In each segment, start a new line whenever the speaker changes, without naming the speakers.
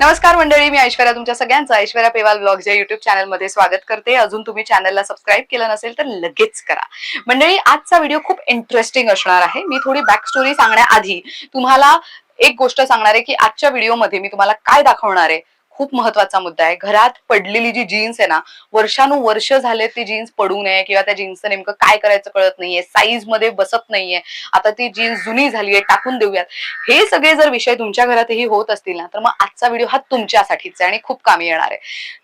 नमस्कार मंडळी, मी ऐश्वर्या तुमच्या सगळ्यांचं ऐश्वर्या पेवाल ब्लॉग्स या युट्यूब चॅनलमध्ये स्वागत करते. अजून तुम्ही चॅनलला सबस्क्राईब केलं नसेल तर लगेच करा. मंडळी, आजचा व्हिडिओ खूप इंटरेस्टिंग असणार आहे. मी थोडी बॅक स्टोरी सांगण्याआधी तुम्हाला एक गोष्ट सांगणार आहे की आजच्या व्हिडिओमध्ये मी तुम्हाला काय दाखवणार आहे. खूप महत्वाचा मुद्दा आहे. घरात पडलेली जी जीन्स आहे ना, वर्षानुवर्ष झाले ती जीन्स पडू नये किंवा त्या जीन्सचं नेमकं काय करायचं कळत नाहीये, साईज मध्ये बसत नाहीये, आता ती जीन्स जुनी झालीये, टाकून देऊयात, हे सगळे जर विषय तुमच्या घरातही होत असतील ना, तर मग आजचा व्हिडिओ हा तुमच्यासाठीच आहे आणि खूप कामी येणार आहे.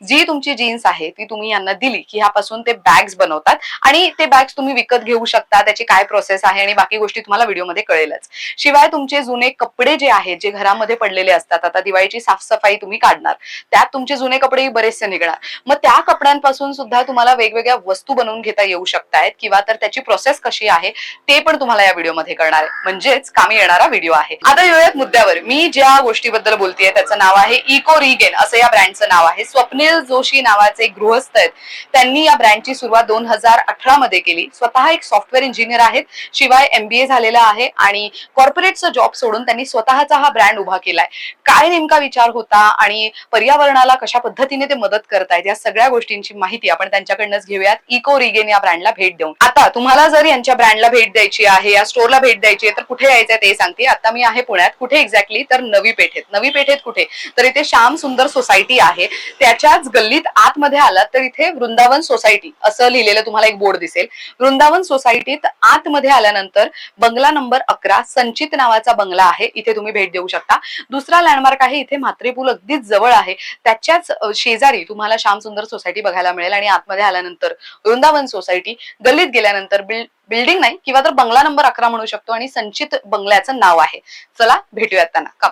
जी तुमची जीन्स आहे ती तुम्ही यांना दिली की ह्यापासून ते बॅग्स बनवतात आणि ते बॅग्स तुम्ही विकत घेऊ शकता. त्याची काय प्रोसेस आहे आणि बाकी गोष्टी तुम्हाला व्हिडिओमध्ये कळेलच. शिवाय तुमचे जुने कपडे जे आहेत, जे घरामध्ये पडलेले असतात, आता दिवाळीची साफसफाई तुम्ही काढणार, त्यात तुमचे जुने कपडेही बरेचसे निघणार. मग त्या कपड्यांपासून सुद्धा तुम्हाला वेगवेगळ्या वस्तू बनवून घेता येऊ शकतायत किंवा तर त्याची प्रोसेस कशी आहे ते पण तुम्हाला या व्हिडिओमध्ये कळणार आहे. म्हणजेच कामी येणारा व्हिडिओ आहे. आता येऊयात मुद्द्यावर. मी ज्या गोष्टीबद्दल बोलतेय त्याचं नाव आहे इको रिगेन, असं या ब्रँडचं नाव आहे. स्वप्नील जोशी नावाचे गृहस्थ आहेत. त्यांनी या ब्रँडची सुरुवात 2018 मध्ये केली. स्वतः एक सॉफ्टवेअर इंजिनियर आहेत, शिवाय MBA झालेला आहे आणि कॉर्पोरेटचा जॉब सोडून त्यांनी स्वतःचा हा ब्रँड उभा केलाय. काय नेमका विचार होता आणि पर्यावरणाला कशा पद्धतीने ते मदत करतायत, या सगळ्या गोष्टींची माहिती आपण त्यांच्याकडनंच घेऊयात इको रिगेन या ब्रँडला भेट देऊन. आता तुम्हाला जर यांच्या ब्रँडला भेट द्यायची आहे, या स्टोरला भेट द्यायची आहे, तर कुठे यायचंय ते सांगते. आता मी आहे पुण्यात. कुठे एक्झॅक्टली? तर नवी पेठेत. नवी पेठेत कुठे? तर इथे श्याम सुंदर सोसायटी आहे, त्याच्याच गल्लीत आतमध्ये आलात तर इथे वृंदावन सोसायटी असं लिहिलेलं तुम्हाला एक बोर्ड दिसेल. वृंदावन सोसायटीत आतमध्ये आल्यानंतर बंगला नंबर 11 संचित नावाचा बंगला आहे, इथे तुम्ही भेट देऊ शकता. दुसरा लँडमार्क आहे इथे म्हात्रे पूल, अगदीच जवळ आहे. त्याच्याच शेजारी तुम्हाला श्याम सुंदर सोसायटी बघायला मिळेल आणि आतमध्ये आल्यानंतर वृंदावन सोसायटी, गल्लीत गेल्यानंतर बिल्डिंग नाही किंवा तर बंगला नंबर 11 म्हणू शकतो आणि संचित बंगल्याचं नाव आहे. चला भेटूयात त्यांना. का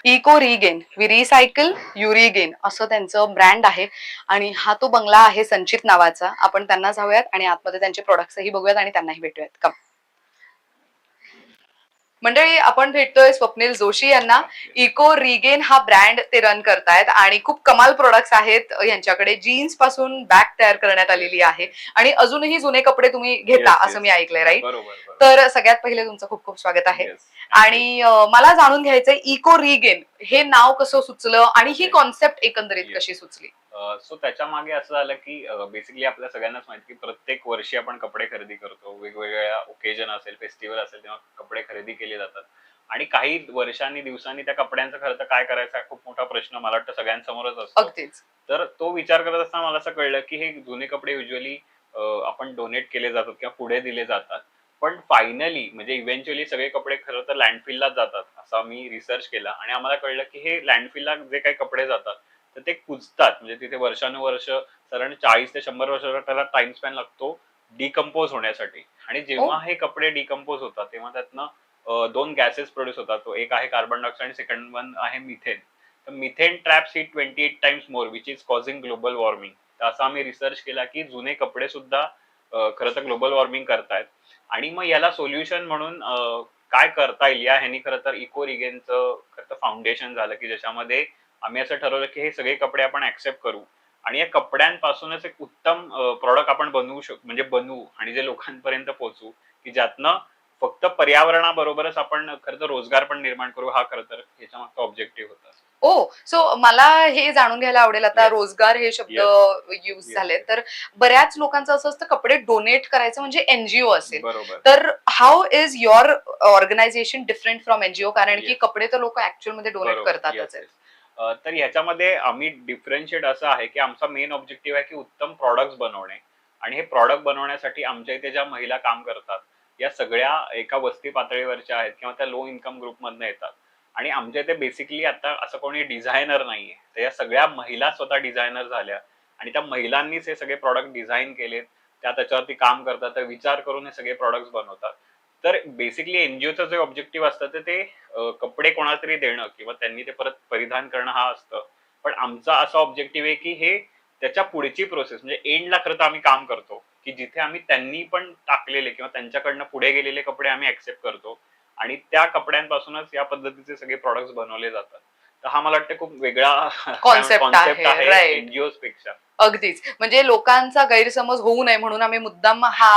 eco regain, we recycle you regain असं त्यांचं ब्रँड आहे आणि हा तो बंगला आहे संचित नावाचा. आपण त्यांना जाऊयात आणि आतमध्ये त्यांचे प्रोडक्ट्सही बघूयात आणि त्यांनाही भेटूयात. का मंडळी, आपण भेटतोय स्वप्नील जोशी यांना. इको रिगेन हा ब्रँड ते रन करतायत आणि खूप कमाल प्रोडक्ट्स आहेत यांच्याकडे. जीन्स पासून बॅग तयार करण्यात आलेली आहे आणि अजूनही जुने कपडे तुम्ही घेता असं मी ऐकलंय, राईट? तर सगळ्यात पहिले तुमचं खूप खूप स्वागत आहे. आणि मला जाणून घ्यायचंय इको रिगेन हे नाव कसं सुचलं आणि ही कॉन्सेप्ट एकंदरीत कशी सुचली?
सो त्याच्या मागे असं झालं की बेसिकली आपल्या सगळ्यांनाच माहिती की प्रत्येक वर्षी आपण कपडे खरेदी करतो. वेगवेगळ्या ओकेजन असेल, फेस्टिवल असेल, तेव्हा कपडे खरेदी केले जातात आणि काही वर्षांनी दिवसांनी त्या कपड्यांचा खर्च काय करायचा खूप मोठा प्रश्न मला वाटतं सगळ्यांसमोरच असतो.
अगदीच.
तर तो विचार करत असताना मला असं कळलं की हे जुने कपडे युजली आपण डोनेट केले जातात किंवा पुढे दिले जातात. पण फायनली म्हणजे इव्हेंच्युअली सगळे कपडे खरं तर लँडफिललाच जातात, असा मी रिसर्च केला आणि आम्हाला कळलं की हे लँडफिलला जे काही कपडे जातात तर ते कुजतात. म्हणजे तिथे वर्षानुवर्ष साधारण 40 ते 100 वर्ष त्याला टाइम स्पॅन लागतो डिकम्पोज होण्यासाठी. आणि जेव्हा हे कपडे डिकम्पोज होतात तेव्हा त्यातनं दोन गॅसेस प्रोड्यूस होतात. तो एक आहे कार्बन डायऑक्साइड आणि सेकंड वन आहे मिथेन. तर methane traps he 28 times more which is causing global warming. तर असा आम्ही रिसर्च केला की जुने कपडे सुद्धा खरं तर ग्लोबल वॉर्मिंग करतायत. आणि मग याला सोल्युशन म्हणून काय करता येईल या ह्यानी खरं तर इको रिगेनचं खरं तर फाउंडेशन झालं की ज्याच्यामध्ये आम्ही असं ठरवलं की हे सगळे कपडे आपण ऍक्सेप्ट करू आणि या कपड्यांपासूनच एक उत्तम प्रॉडक्ट आपण म्हणजे बनवू आणि जे लोकांपर्यंत पोहोचू की ज्यातनं फक्त पर्यावरणाबरोबरच आपण खरं तर रोजगार पण निर्माण करू. हा खरं तर ह्याच्या मागचा ऑब्जेक्टिव्ह होता.
ओ, सो मला हे जाणून घ्यायला आवडेल. आता रोजगार हे शब्द युज झाले, तर बऱ्याच लोकांचं असं असतं कपडे डोनेट करायचं म्हणजे NGO असेल. तर how is your organization different from NGO? कारण की कपडे तर लोक ऍक्च्युअल मध्ये डोनेट करतातच.
तर ह्याच्यामध्ये आम्ही डिफरन्शिएट असं आहे की आमचा मेन ऑब्जेक्टिव्ह आहे की उत्तम प्रॉडक्ट्स बनवणे आणि हे प्रॉडक्ट बनवण्यासाठी आमच्या इथे ज्या महिला काम करतात या सगळ्या एका वस्ती पातळीवरच्या आहेत किंवा त्या लो इन्कम ग्रुप मधनं येतात आणि आमच्या इथे बेसिकली आता असं कोणी डिझायनर नाहीये. तर या सगळ्या महिला स्वतः डिझायनर झाल्या आणि त्या महिलांनीच हे सगळे प्रॉडक्ट डिझाईन केलेत. त्या त्याच्यावरती काम करतात, तर विचार करून हे सगळे प्रॉडक्ट्स बनवतात. तर बेसिकली एनजीओचं जे ऑब्जेक्टिव्ह असतं ते कपडे कोणाला तरी देणं किंवा त्यांनी ते परत परिधान करणं हा असतं. पण आमचा असा ऑब्जेक्टिव्ह आहे की हे त्याच्या पुढची प्रोसेस म्हणजे एंडला खरं तर आम्ही काम करतो की जिथे आम्ही त्यांनी पण टाकलेले किंवा त्यांच्याकडनं पुढे गेलेले कपडे आम्ही ऍक्सेप्ट करतो आणि त्या कपड्यांपासूनच या पद्धतीचे सगळे प्रॉडक्ट्स बनवले जातात. तर हा मला वाटतं खूप वेगळा
कॉन्सेप्ट आहे
एनजीओ पेक्षा.
अगदीच. म्हणजे लोकांचा गैरसमज होऊ नये म्हणून आम्ही मुद्दाम हा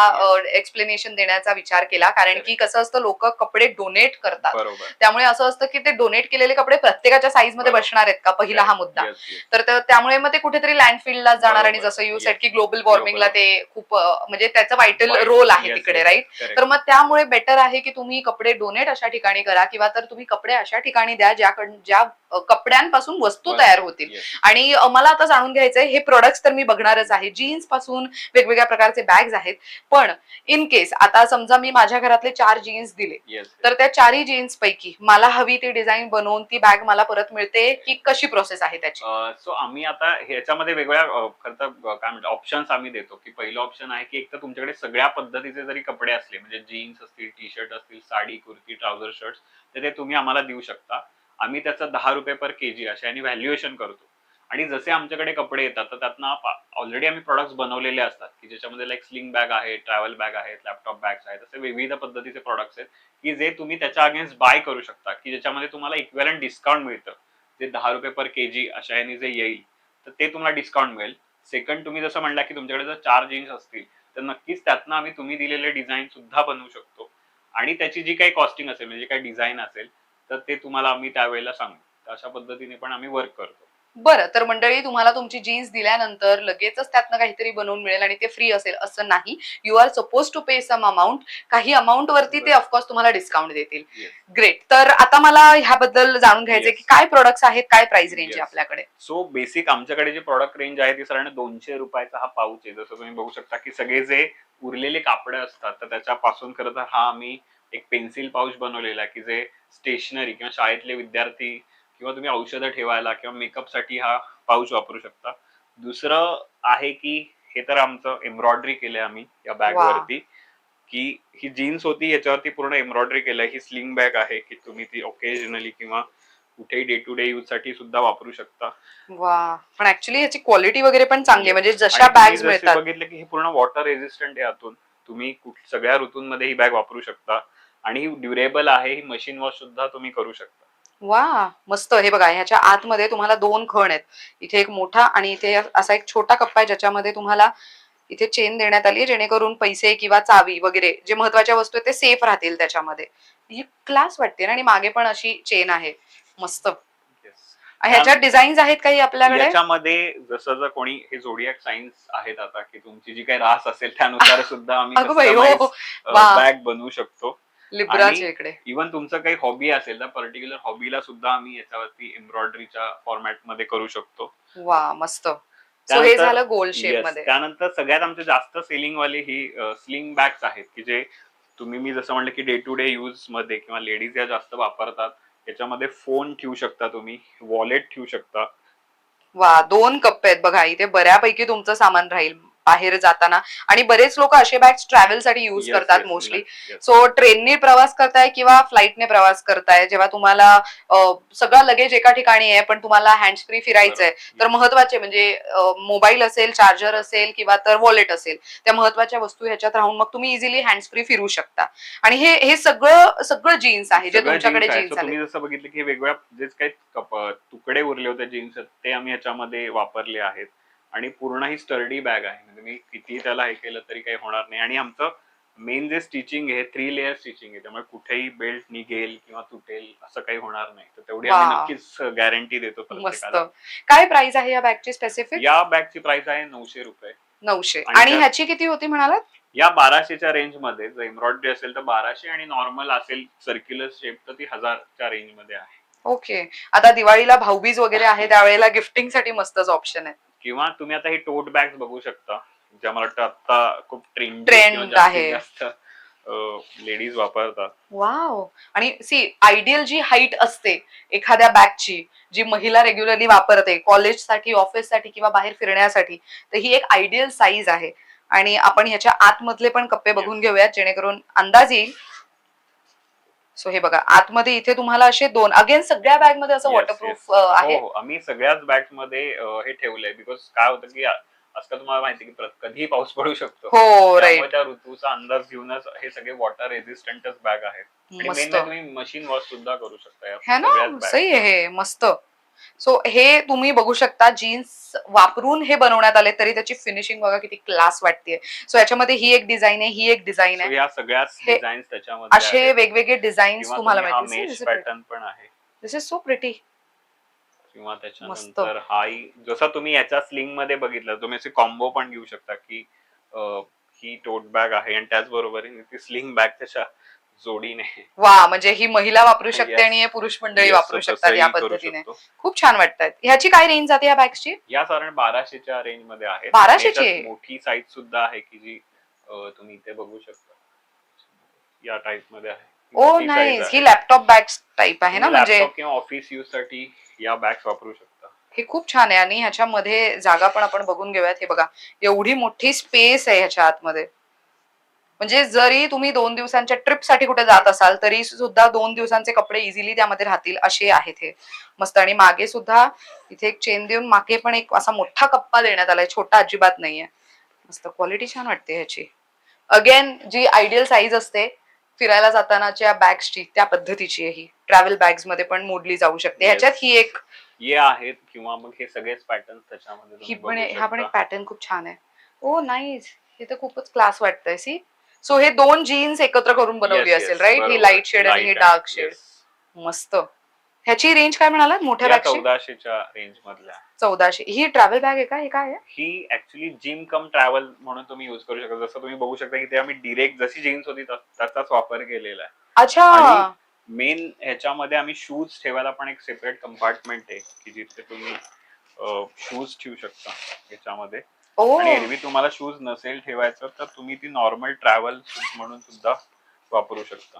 एक्सप्लेनेशन देण्याचा विचार केला. कारण की
Correct.
कसं असतं लोकं कपडे डोनेट करतात.
बरोबर.
त्यामुळे असं असतं की ते डोनेट केलेले कपडे प्रत्येकाच्या साईजमध्ये
बरोबर.
बसणार आहेत का? पहिला हा मुद्दा.
Yes, yes.
तर त्यामुळे मग ते कुठेतरी लँडफिललाच जाणार आणि
बरोबर.
जसं यू सेड
येस.
की ग्लोबल
ग्लोबल
वॉर्मिंगला ते खूप म्हणजे त्याचं व्हायटल
वाईट.
रोल आहे
येस,
तिकडे,
येस.
राइट? तर
करेक्ट.
मग त्यामुळे बेटर आहे की तुम्ही कपडे डोनेट अशा ठिकाणी करा किंवा तर तुम्ही कपडे अशा ठिकाणी द्या ज्या कपड्यांपासून वस्तू तयार होतील.
येस.
आणि मला आता जाणून घ्यायचंय हे प्रोडक्ट्स तर मी बघणारच आहे. जीन्स पासून वेगवेगळ्या प्रकारचे बॅग्स आहेत. पण इन केस आता समजा मी माझ्या घरातले 4 जीन्स दिले,
येस.
तर त्या 4ही जीन्स पैकी मला हवी ती डिझाइन बनवून ती बॅग मला परत मिळते की कशी प्रोसेस आहे त्याची?
सो आम्ही आता ह्याच्यामध्ये वेगळ्या खरं तर काय म्हणतात ऑप्शन्स आम्ही देतो, की पहिलं ऑप्शन आहे, की एक तर तुमच्याकडे सगळ्या पद्धतीचे जरी कपडे असले म्हणजे जीन्स असतील, टी शर्ट असतील, साडी, कुर्ती, ट्राउझर शर्ट्स, तर ते तुम्ही आम्हाला देऊ शकता. आम्ही त्याचं ₹10 पर केजी अशाने व्हॅल्युएशन करतो. आणि जसे आमच्याकडे कपडे येतात, तर त्यातनं ऑलरेडी आम्ही प्रॉडक्ट्स बनवलेले असतात, की ज्याच्यामध्ये लाइक स्लिंग बॅग आहे, ट्रॅव्हल बॅग आहेत, लॅपटॉप बॅग्स आहेत, असे विविध पद्धतीचे प्रॉडक्ट्स आहेत, की जे तुम्ही त्याच्या अगेन्स्ट बाय करू शकता, की ज्याच्यामध्ये तुम्हाला इक्विव्हॅलंट डिस्काउंट मिळतं. जे ₹10 पर केजी अशा ह्याने जे येईल, तर ते तुम्हाला डिस्काउंट मिळेल. सेकंड तुम्ही जसं म्हणला, की तुमच्याकडे जर 4 जीन्स असतील, तर नक्कीच त्यातनं आम्ही तुम्ही दिलेले डिझाइन सुद्धा बनवू शकतो. आणि त्याची जी काही कॉस्टिंग असेल, म्हणजे काही डिझाइन असेल, तर ते तुम्हाला आम्ही त्यावेळेला सांगू. तर अशा पद्धतीने पण आम्ही वर्क करतो.
बरं, तर मंडळी तुम्हाला तुमची जीन्स दिल्यानंतर लगेचच त्यातनं काहीतरी बनवून मिळेल आणि ते फ्री असेल असं नाही. You are suppose to pay some amount. काही अमाउंट वरती ते ऑफकोर्स तुम्हाला डिस्काउंट देतील.
येस.
ग्रेट. तर आता मला ह्याबद्दल जाणून घ्यायचंय की
Yes.
काय प्रोडक्ट्स आहेत, काय प्राइस रेंज आहे
येस.
आपल्याकडे?
सो बेसिक आमच्याकडे जी प्रॉडक्ट रेंज आहे ती साधारण ₹200 हा पाऊच आहे. जसं तुम्ही बघू शकता, की सगळे जे उरलेले कापडं असतात, तर त्याच्यापासून खरं तर हा आम्ही एक पेन्सिल पाऊच बनवलेला आहे, की जे स्टेशनरी किंवा शाळेतले विद्यार्थी किंवा तुम्ही औषधं ठेवायला किंवा मेकअपसाठी हा पाऊच वापरू शकता. दुसरं आहे, की हे तर आमचं एम्ब्रॉयडरी केलंय आम्ही या
वाह!
बॅगवरती, की ही जीन्स होती याच्यावरती पूर्ण एम्ब्रॉयडरी केलंय. ही स्लिंग बॅग आहे, की तुम्ही ती ओकेजनली किंवा कुठेही डे टू डे यूज साठी सुद्धा वापरू शकता.
वाह! पण ऍक्चुअली ह्याची क्वालिटी वगैरे पण चांगली आहे.
येस.
म्हणजे जशा
आणि तुम्ही
बॅग्स
जसे
मिळतात.
बघितलं, की हे पूर्ण वॉटर रेझिस्टंट आहे आतून. तुम्ही सगळ्या ऋतूंमध्ये ही बॅग वापरू शकता आणि ही ड्युरेबल आहे. ही मशीन वॉश सुद्धा तुम्ही करू शकता.
वाह! मस्त. हे बघा ह्याच्या आतमध्ये तुम्हाला 2 खण आहेत. इथे एक मोठा आणि इथे असा एक छोटा कप्पा आहे ज्याच्यामध्ये तुम्हाला इथे चेन देण्यात आली आहे जेणेकरून पैसे किंवा चावी वगैरे जे महत्त्वाच्या वस्तू आहेत ते सेफ राहतील त्याच्यामध्ये. ही क्लास वाटते ना आणि मागे पण अशी चेन आहे. मस्त.
येस.
ह्याच्यात डिझाईन्स आहेत काही आपल्याकडे?
याच्यामध्ये जसं जर कोणी हे झोडियाक सायन्स आहेत आता, की तुमची जी काही रास असेल त्यानुसार सुद्धा आम्ही
अगं बाई!
कस्टमाइज
हो. वाह!
बॅग बनवू शकतो. आणि
लिब्राचे इकडे.
इव्हन तुमचं काही हॉबी असेल तर पर्टिक्युलर हॉबीला सुद्धा आम्ही याच्यावरती एम्ब्रॉयडरीच्या फॉर्मॅटमध्ये करू शकतो.
वाह! मस्त. सो हे
त्यानंतर
झालं गोल
येस,
शेपमध्ये.
त्यानंतर सगळ्यात आमचे जास्त सेलिंग वाली ही स्लिंग बॅग्स आहेत, की जे तुम्ही मी जसं म्हणलं, की डे टू डे यूज मध्ये किंवा लेडीज या जास्त वापरतात. याच्यामध्ये फोन ठेवू शकता तुम्ही, वॉलेट ठेवू शकता.
वा 2 कप्पे आहेत बघा. इथे बऱ्यापैकी तुमचं सामान राहील बाहेर जाताना आणि बरेच लोक असे बॅग्स ट्रॅव्हलसाठी यूज
येस,
करतात
येस,
मोस्टली.
येस.
सो ट्रेननी प्रवास करताय किंवा फ्लाईटने प्रवास करताय, जेव्हा तुम्हाला सगळं लगेज एका ठिकाणी आहे, पण तुम्हाला हँड्स फ्री फिरायचंय,
बरोबर.
तर महत्वाचे म्हणजे मोबाईल असेल, चार्जर असेल किंवा तर वॉलेट असेल, त्या महत्वाच्या वस्तू ह्याच्यात राहून मग तुम्ही इझिली हँड्स फ्री फिरू शकता. आणि हे हे सगळं सगळं जीन्स आहे, जे
सगळं
तुमच्याकडे
जीन्स आहे. सो
जीन्स आले.
तुम्ही जसं बघितलं, की वेगवेगळ्या जे काही तुकडे उरले होते जीन्स ते आम्ही याच्यामध्ये वापरले आहेत. आणि पूर्ण ही स्टर्डी बॅग आहे. म्हणजे मी कितीही त्याला हे केलं तरी काही होणार नाही. आणि आमचं मेन जे स्टिचिंग आहे 3 लेयर स्टिचिंग आहे. त्यामुळे कुठेही बेल्ट निघेल किंवा तुटेल असं काही होणार नाही. तर तेवढी आम्ही
वा
नक्कीच गॅरंटी देतो
मस्त.
प्रत्येकाला.
काय प्राइस आहे या बॅगची स्पेसिफिक?
या बॅगची प्राइस आहे ₹900.
900.
आणि
आणि
त्यात
ह्याची किती होती म्हणालात?
या 1200च्या रेंजमध्ये जर एम्ब्रॉयडरी असेल तर 1200 आणि नॉर्मल असेल सर्क्युलर शेप तर ती 1000च्या रेंजमध्ये आहे.
ओके. आता दिवाळीला भाऊबीज वगैरे आहे त्यावेळेला गिफ्टिंगसाठी मस्तच ऑप्शन आहे.
किंवा तुम्ही आता ही टोट बॅग्स बघू शकता, ज्या मला वाटतं आता खूप ट्रेंडी किंवा
ट्रेंड
जास्तीत
आहे.
जास्त लेडीज वापरतात.
वॉव! आणि आयडियल जी हाईट असते एखाद्या बॅगची, जी महिला रेग्युलरली वापरते कॉलेजसाठी, ऑफिससाठी किंवा बाहेर फिरण्यासाठी, तर ही एक आयडियल साईज आहे. आणि आपण ह्याच्या आतमधले पण कप्पे
येस.
बघून घेऊयात जेणेकरून अंदाज येईल. सो हे बघा आतमध्ये इथे तुम्हाला असे 2 अगेन सगळ्या बॅगमध्ये असं
येस, येस.
वॉटरप्रूफ
हो,
आहे.
हो. आम्ही सगळ्याच बॅग्स मध्ये हे ठेवलंय बिकॉज काय होतं, की आजकाल तुम्हाला माहिती आहे, की कधीही पाऊस पडू शकतो.
हो,
त्यामुळे
राइट.
त्या ऋतूचा अंदाज घेऊनच हे सगळे वॉटर रेझिस्टंटच बॅग आहेत. आणि मेन
मस्त.
म्हणजे तुम्ही मशीन वॉश सुद्धा करू शकता या
है ना?
सगळ्याच
सही
बॅग्सला.
आहे हे. मस्त. सो हे तुम्ही बघू शकता जीन्स वापरून हे बनवण्यात आले तरी त्याची फिनिशिंग बघा किती क्लास वाटते. सो याच्यामध्ये ही एक डिझाईन आहे, ही एक डिझाईन
सो
आहे.
या सगळ्याच
हे
डिझाईन्स त्याच्यामध्ये
असे
आहेत
वेगवेगळे डिझाईन्स
किंवा
तुम्हाला
तुम्ही हा
मिळतील.
मेश पॅटर्न पण आहे
दिस इज सो प्रिटी.
किंवा
मस्त.
त्याच्यानंतर हाही जसा तुम्ही याच्या स्लिंग मध्ये बघितलं तुम्ही असे कॉम्बो पण घेऊ शकता की अं, ही टोट बॅग आहे आणि त्याचबरोबर ती स्लिंग बॅग त्याच्या जोडीने.
वा, म्हणजे ही महिला वापरू शकते
येस
आणि हे पुरुष मंडळी
येस
वापरू शकतात या
तसंही करू
पद्धतीने.
शकतो.
खूप छान वाटतात. ह्याची काय रेंज जाते या बॅग्सची?
या साधारण 1200च्या रेंज मध्ये आहेत आणि
1200
याच्यात मोठी साईज सुद्धा आहे की जी तुम्ही इथे बघू शकता या टाइप मध्ये आहे. ही
ओ
मोठी साईज
नाईस. ही
आहे.
लॅपटॉप बॅग्स टाईप आहे ना
तुम्ही
म्हणजे.
लॅपटॉप किंवा ऑफिस यूज साठी या बॅग्स वापरू शकता.
हे खूप छान आहे आणि ह्याच्यामध्ये जागा पण आपण बघून घेऊयात. हे बघा एवढी मोठी स्पेस आहे ह्याच्या आतमध्ये. म्हणजे जरी तुम्ही 2 दिवसांच्या ट्रिपसाठी कुठे जात असाल तरी सुद्धा 2 दिवसांचे कपडे इझिली त्यामध्ये राहतील असे आहेत हे. मस्त. आणि मागे सुद्धा इथे एक चेन देऊन मागे पण एक असा मोठा कप्पा देण्यात आलाय, छोटा अजिबात नाहीये. मस्त क्वालिटी छान वाटते ह्याची. अगेन जी आयडियल साईज असते फिरायला जातानाच्या बॅग्सची त्या पद्धतीची आहे ही. ट्रॅव्हल बॅग्स मध्ये पण मोडली जाऊ शकते.
Yes.
ह्याच्यात ही एक
हे आहेत किंवा मग हे सगळेच पॅटर्न त्याच्यामध्ये
ही
तुम्ही
पण
बघू
हा पण एक
शकता.
पॅटर्न खूप छान आहे. ओ नाईस. हे तर खूपच क्लास वाटतंय. सी. सो हे 2 जीन्स एकत्र करून बनवली
येस
असेल
येस
राईट? ही
बरोबर
लाईट शेड आणि ही
लाईट
डार्क
आणि
शेड.
येस
मस्त. ह्याची रेंज काय म्हणालात मोठ्या
या
बॅगची?
1400च्या रेंज मधल्या.
1400. ही ट्रॅव्हल बॅग आहे का? हे काय आहे?
ही ऍक्च्युली जिम कम ट्रॅव्हल म्हणून तुम्ही युज करू शकता. जसं तुम्ही बघू शकता की ते आम्ही डिरेक्ट जशी जीन्स होती त्याचाच वापर केलेला आहे. आणि
अच्छा.
मेन ह्याच्यामध्ये आम्ही शूज ठेवायला पण एक सेपरेट कंपार्टमेंट आहे की जिथे तुम्ही शूज ठेवू शकता याच्यामध्ये.
ओ.
आणि एरवी तुम्हाला शूज नसेल ठेवायचं तर तुम्ही ती नॉर्मल ट्रॅव्हल शूज म्हणून सुद्धा वापरू शकता.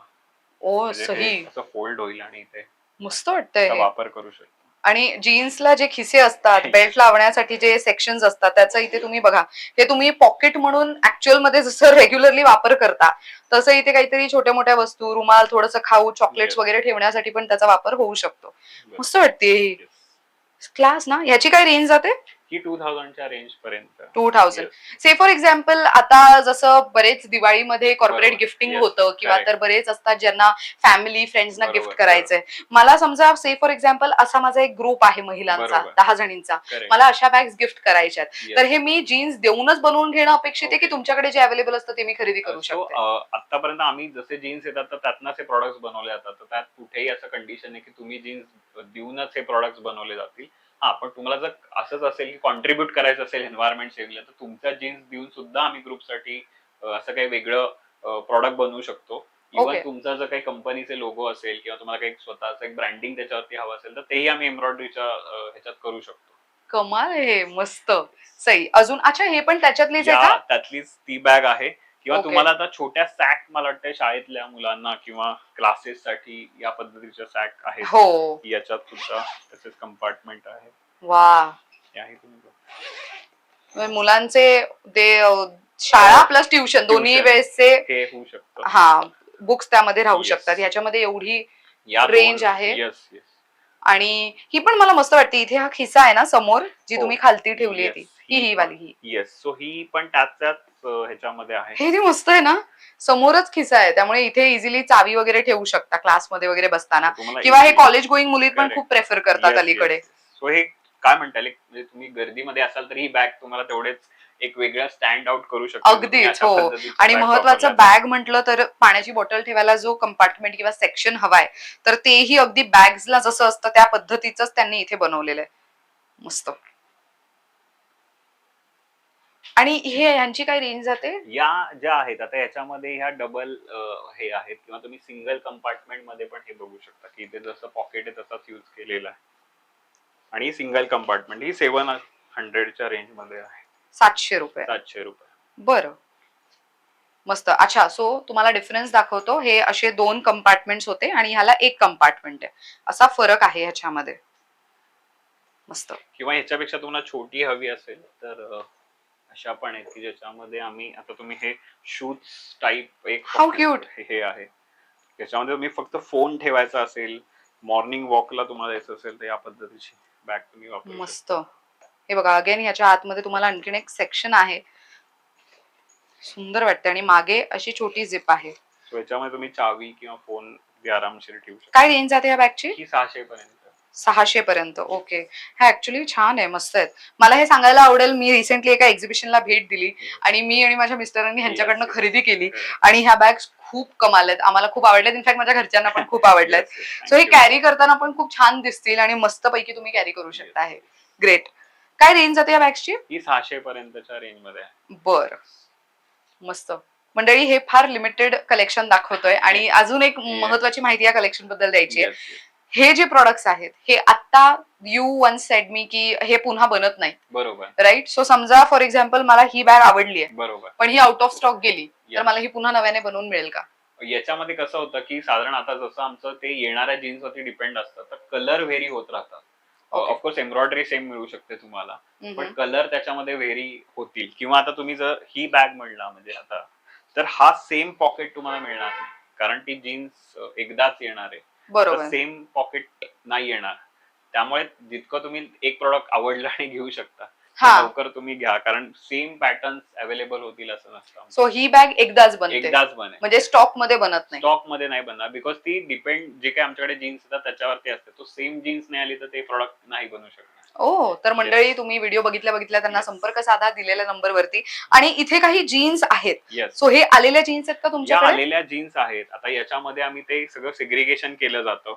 ओ
म्हणजे हे
सही.
असं फोल्ड होईल आणि इथे
मस्त वाटतंय
त्याचा
हे.
वापर करू शकता.
आणि जीन्सला जे खिसे असतात, बेल्ट लावण्यासाठी जे सेक्शन्स असतात, त्याचं इथे तुम्ही बघा. हे तुम्ही पॉकेट म्हणून ऍक्च्युअल मध्ये जसं रेग्युलरली वापर करता तसं इथे काहीतरी छोट्या मोठ्या वस्तू, रुमाल, थोडंसं खाऊ, चॉकलेट्स
Yes.
वगैरे ठेवण्यासाठी पण त्याचा वापर होऊ शकतो.
बरोबर.
मस्त वाटते ही.
Yes.
क्लास ना. ह्याची काय रेंज जाते?
ही 2000च्या रेंज पर्यंत.
2000.
Yes.
से फॉर एक्झाम्पल आता जसं बरेच दिवाळीमध्ये कॉर्पोरेट
बरोबर.
Gifting
Yes.
होतं किंवा
Correct.
तर बरेच असतात ज्यांना फॅमिली फ्रेंड्सना गिफ्ट
बरोबर,
करायचंय. मला समजा से फॉर एक्झाम्पल असा माझा एक ग्रुप आहे महिलांचा
बरोबर.
10 जणींचा.
Correct.
मला अशा बॅग्स गिफ्ट करायच्यात.
Yes.
तर हे मी जीन्स देऊनच बनवून घेणं अपेक्षित आहे की
Okay.
तुमच्याकडे जे अवेलेबल असतं ते मी खरेदी करू
सो
शकते?
आतापर्यंत आम्ही जसे जीन्स येतात तर त्यातनंच हे प्रॉडक्ट्स बनवले जातात. तर त्यात कुठेही असं कंडिशन आहे की तुम्ही जीन्स देऊनच हे प्रॉडक्ट्स बनवले जातील. हा पण तुम्हाला जर असंच असेल की कॉन्ट्रीब्युट करायचं असेल एन्व्हायरमेंट सेव्हिंगला तर तुमच्या जीन्स देऊन सुद्धा आम्ही ग्रुपसाठी असं काही वेगळं प्रॉडक्ट बनवू शकतो. Even
okay.
तुमचा जर काही कंपनीचे लोगो असेल किंवा तुम्हाला काही स्वतःचं एक ब्रँडिंग त्याच्यावरती हवं असेल तर तेही आम्ही एम्ब्रॉयडरीच्या ह्याच्यात करू शकतो.
कमाल आहे. मस्त. सही. अजून अच्छा हे पण त्याच्यातलीच आहे
या
का?
त्यातलीच ती बॅग आहे किंवा
ओके.
तुम्हाला आता छोट्या सॅक मला वाटतं शाळेतल्या मुलांना किंवा क्लासेस साठी या पद्धतीच्या सॅक आहेत.
हो.
याच्यात सुद्धा तसेच कंपार्टमेंट आहे.
वा.
याही तुम्ही बघू.
म्हणजे मुलांचे ते शाळा प्लस ट्युशन दोन्ही
Tuition
वेळेसचे
हे होऊ शकतं.
हा बुक्स त्यामध्ये राहू
Yes.
शकतात. ह्याच्यामध्ये एवढी
या
रेंज आहे.
येस येस
आणि ही पण मला मस्त वाटते. इथे हा खिसा आहे ना समोर जी
हो.
तुम्ही खालती ठेवली आहे
येस
ती ही वाली ही.
येस सो ही पण त्याच ह्याच्यामध्ये आहे.
हे ती मस्त आहे ना. समोरच खिसा आहे त्यामुळे इथे इझिली चावी वगैरे ठेवू शकता क्लासमध्ये वगैरे बसताना
तुम्हाला
किंवा हे
easily-
कॉलेज गोईंग मुली पण
Correct.
खूप प्रेफर करतात
Yes,
अलीकडे.
yes, yes. So हे काय म्हणता येईल म्हणजे तुम्ही गर्दीमध्ये असाल तर ही बॅग तुम्हाला तेवढेच एक वेगळं स्टँड आउट करू शकते. तुम्ही
अगदीच
अशा
हो.
पद्धतीच्या
आणि
bags
महत्वाचं
वापरल्या तर.
बॅग म्हटलं तर पाण्याची बॉटल ठेवायला जो कंपार्टमेंट किंवा सेक्शन हवाय तर तेही अगदी बॅग्सला जसं असतं त्या पद्धतीचंच त्यांनी इथे बनवलेलं आहे. मस्त. आणि हे ह्यांची काय रेंज जाते?
या ज्या आहेत आता याच्यामध्ये ह्या डबल हे आहेत किंवा तुम्ही सिंगल कंपार्टमेंट मध्ये पण हे बघू शकता की इथे जसं पॉकेट आहे तसाच यूज केलेला आहे. आणि सिंगल कंपार्टमेंट ही 700च्या रेंज मध्ये आहे.
700 रुपये.
700 रुपये.
बरं. मस्त. अच्छा सो तुम्हाला डिफरन्स दाखवतो. हे असे 2 कंपार्टमेंट्स होते आणि ह्याला एक कंपार्टमेंट आहे. असा फरक आहे ह्याच्यामध्ये. मस्त.
किंवा ह्याच्यापेक्षा तुम्हाला छोटी हवी असेल तर अशा पण आहेत की ज्याच्यामध्ये आम्ही आता तुम्ही हे शूज टाईप एक
How cute.
हे आहे. त्याच्यामध्ये तुम्ही फक्त फोन ठेवायचा असेल मॉर्निंग वॉकला तुम्हाला यायचं असेल तर या पद्धतीची बॅग तुम्ही वापरू शकता.
मस्त. हे बघा अगेन ह्याच्या आतमध्ये तुम्हाला आणखीन एक सेक्शन आहे. सुंदर वाटते आणि मागे अशी छोटी झिप आहे.
सो याच्यामध्ये तुम्ही चावी किंवा फोन आरामशीर ठेवू शकता.
काय रेंज जाते या बॅगची?
ही 600 पर्यंत.
600 पर्यंत. ओके. हा ऍक्च्युली छान आहे, मस्त आहेत. मला हे सांगायला आवडेल, मी रिसेंटली एका एक्झिबिशनला भेट दिली आणि मी आणि माझ्या मिस्टरांनी ह्यांच्याकडनं
Yes, yes.
खरेदी केली
Correct.
आणि ह्या बॅग्स खूप कमाल आहेत. आम्हाला खूप आवडल्यात. इनफॅक्ट माझ्या घरच्यांना पण खूप आवडल्यात.
Yes, yes.
सो हे
Thank you.
कॅरी करताना पण खूप छान दिसतील आणि मस्तपैकी तुम्ही कॅरी करू
Yes,
शकता. आहे
yes.
ग्रेट. काय रेंज जाते या बॅग्सची?
ही 600 पर्यंतच्या रेंज मध्ये आहे.
बर, मस्त. मंडळी, हे फार लिमिटेड कलेक्शन दाखवतोय आणि अजून एक महत्वाची माहिती या कलेक्शन बद्दल द्यायची आहे.
Yes, yes.
हे जे प्रोडक्ट्स आहेत हे आता यू वन सेड मी की हे पुन्हा बनत नाही,
बरोबर
राईट? सो समजा फॉर एक्झाम्पल मला ही बॅग आवडली आहे
बरोबर.
पण ही आउट ऑफ स्टॉक गेली तर
Yes.
मला ही पुन्हा नव्याने बनवून मिळेल का?
याच्यामध्ये कसं होतं की साधारण आता जसं आमचं ते येणाऱ्या जीन्स वरती डिपेंड असतं, तर कलर व्हेरी होत राहतात.
Okay.
ऑफकोर्स एम्ब्रॉयडरी सेम मिळू शकते तुम्हाला,
हम्म.
पण कलर त्याच्यामध्ये व्हेरी होतील. किंवा आता तुम्ही जर ही बॅग म्हणला म्हणजे आता, तर हा सेम पॉकेट तुम्हाला मिळणार नाही, कारण ती जीन्स एकदाच येणार आहे.
बरोबर.
सेम पॉकेट नाही येणार. त्यामुळे जितकं तुम्ही एक प्रॉडक्ट आवडलं आणि घेऊ शकता ते
हा.
लवकर तुम्ही घ्या, कारण सेम पॅटर्न अवेलेबल होतील असं नसतं.
सो ही बॅग एकदाच बनते,
एकदाच बनेल,
म्हणजे स्टॉक मध्ये बनत नाही.
स्टॉक मध्ये नाही बनणार, बिकॉज ती डिपेंड जे काही आमच्याकडे जीन्स येतात त्याच्यावरती असते. तो सेम जीन्स नाही आली तर ते प्रॉडक्ट नाही बनू शकणार.
ओ, तर मंडळी तुम्ही व्हिडिओ बघितल्या त्यांना
Yes.
संपर्क साधा दिलेल्या नंबरवरती. आणि इथे काही जीन्स आहेत.
येस,
सो हे आलेल्या जीन्स आहेत का
या
तुमच्याकडे?
आलेल्या जीन्स आहेत. आता याच्यामध्ये आम्ही ते सगळं सेग्रिगेशन केलं जातं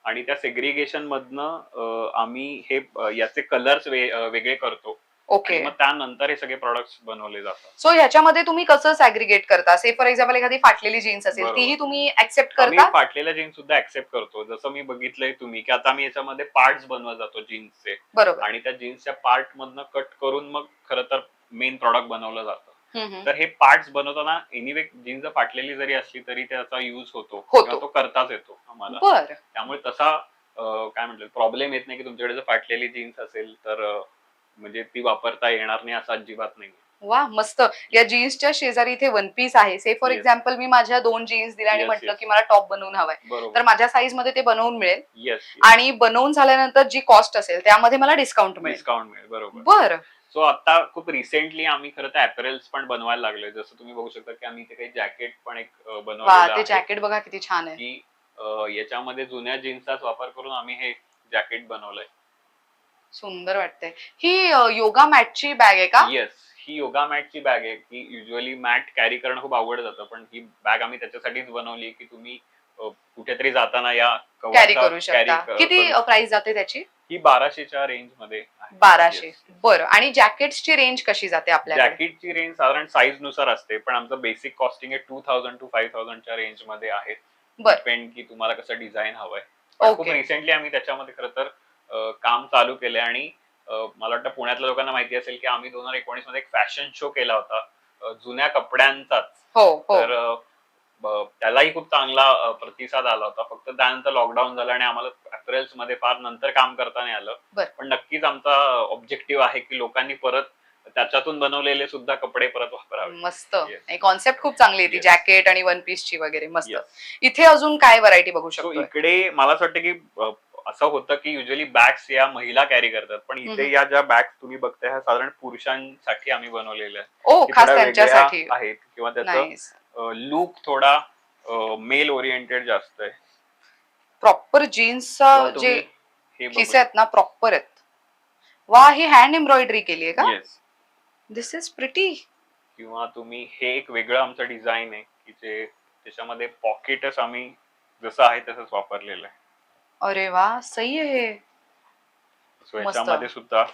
आणि त्या सेग्रिगेशन मधनं आम्ही हे याचे कलर्स वेगळे करतो.
ओके.
आणि मग त्यानंतर हे सगळे प्रॉडक्ट्स बनवले जातात.
सो ह्याच्यामध्ये तुम्ही कसं सॅग्रिगेट करता? से फॉर एक्झाम्पल एखादी फाटलेली जीन्स असेल
बरोबर.
तीही तुम्ही ऍक्सेप्ट
आम्ही
करता?
फाटलेल्या जीन्स सुद्धा ऍक्सेप्ट करतो. जसं मी बघितलंय तुम्ही की आता आम्ही याच्यामध्ये पार्ट्स बनवत जातो जीन्सचे,
बरोबर.
आणि त्या जीन्सच्या पार्ट मधनं कट करून मग खरं तर मेन प्रॉडक्ट बनवलं जातं.
हम्म.
तर हे पार्ट्स बनवताना एनिवे जीन्स फाटलेली जरी असली तरी त्याचा युज होतो. तो करताच येतो आम्हाला.
बर.
त्यामुळे तसा काय म्हणतात प्रॉब्लेम येत नाही की तुमच्याकडे जर फाटलेली जीन्स असेल तर म्हणजे ती वापरता येणार नाही असं अजिबात नाही.
वा, मस्त. या जीन्सच्या शेजारी इथे वन पीस आहे. से फॉर
Yes.
एक्झाम्पल मी माझ्या 2 जीन्स दिल्या आणि
Yes,
म्हटलं
yes.
की मला टॉप बनवून हवाय, तर
बरोबर.
माझ्या साईज मध्ये ते बनवून मिळेल
येस,
आणि बनवून झाल्यानंतर जी कॉस्ट असेल त्यामध्ये मला डिस्काउंट मिळेल.
डिस्काउंट मिळेल. बरोबर.
बर.
सो आता खूप रिसेंटली आम्ही खरं तर अपॅरल्स पण बनवायला लागलोय. जसं तुम्ही बघू शकता की आम्ही इथे काही जॅकेट पण एक
वा,
बनवलेलं
ते
आहे
जॅकेट बघा किती छान आहे.
की याच्यामध्ये जुन्या जीन्सचाच वापर करून आम्ही हे जॅकेट बनवलंय.
सुंदर वाटतंय. ही योगा मॅटची बॅग आहे का?
येस, ही योगा मॅटची बॅग आहे की युजली मॅट कॅरी करणं खूप अवघड जातं, पण ही बॅग आम्ही त्याच्यासाठीच बनवली की तुम्ही कुठेतरी जाताना या
कॅरी
कवरचा
करू शकता. किती प्राइस जाते त्याची?
ही 1200च्या रेंज मध्ये आहे.
1200.
Yes.
बरं. आणि जॅकेट्सची रेंज कशी जाते आपल्याकडे?
जॅकेटची रेंज साधारण साईज नुसार असते, पण आमचं बेसिक कॉस्टिंग आहे 2000 to 5000च्या रेंज मध्ये आहे.
बर.
डिपेंड की तुम्हाला कसं डिझाईन हवंय. पण खूप
Okay.
रिसेंटली आम्ही त्याच्यामध्ये खरं तर काम चालू केलंय आणि मला वाटतं पुण्यातल्या लोकांना माहिती असेल की आम्ही 2019 मध्ये एक फॅशन शो केला होता जुन्या कपड्यांचाच.
हो हो.
तर त्यालाही खूप चांगला प्रतिसाद आला होता. फक्त त्यानंतर लॉकडाऊन झालं आणि आम्हाला अपॅरल्स मध्ये फार नंतर काम करता नाही आलं.
बर.
पण नक्कीच आमचा ऑब्जेक्टिव्ह आहे की लोकांनी परत त्याच्यातून बनवलेले सुद्धा कपडे परत वापरावे.
मस्त.
Yes.
कॉन्सेप्ट खूप चांगली आहे ती
Yes.
जॅकेट आणि वन पीस ची वगैरे. मस्त.
Yes.
इथे अजून काय व्हरायटी बघू
सो
शकतो?
इकडे मला असं वाटतं की असं होतं की युजली बॅग्स या महिला कॅरी करतात, पण इथे
हम्म.
या ज्या बॅग्स तुम्ही बघताय ह्या साधारण पुरुषांसाठी आम्ही बनवलेल्या आहेत.
ओ,
की
खास
थोड्या
त्यांच्यासाठी.
वेगळ्या आहेत किंवा त्याचं
नाईस.
लुक थोडा मेल ओरिएंटेड जास्त आहे.
प्रॉपर जीन्सचा
किंवा
जे
तुम्ही हे
खिसे आहेत ना प्रॉपर आहेत. वा, ही हँड एम्ब्रॉयडरी केली आहे का?
Yes,
this is pretty.
किंवा तुम्ही हे एक वेगळं आमचं डिझाईन आहे की जे त्याच्यामध्ये पॉकेटच आम्ही जसं आहे तसंच वापरलेलं आहे.
अरे वा, सही आहे हे.
सो
मस्त.
याच्यामध्ये सुद्धा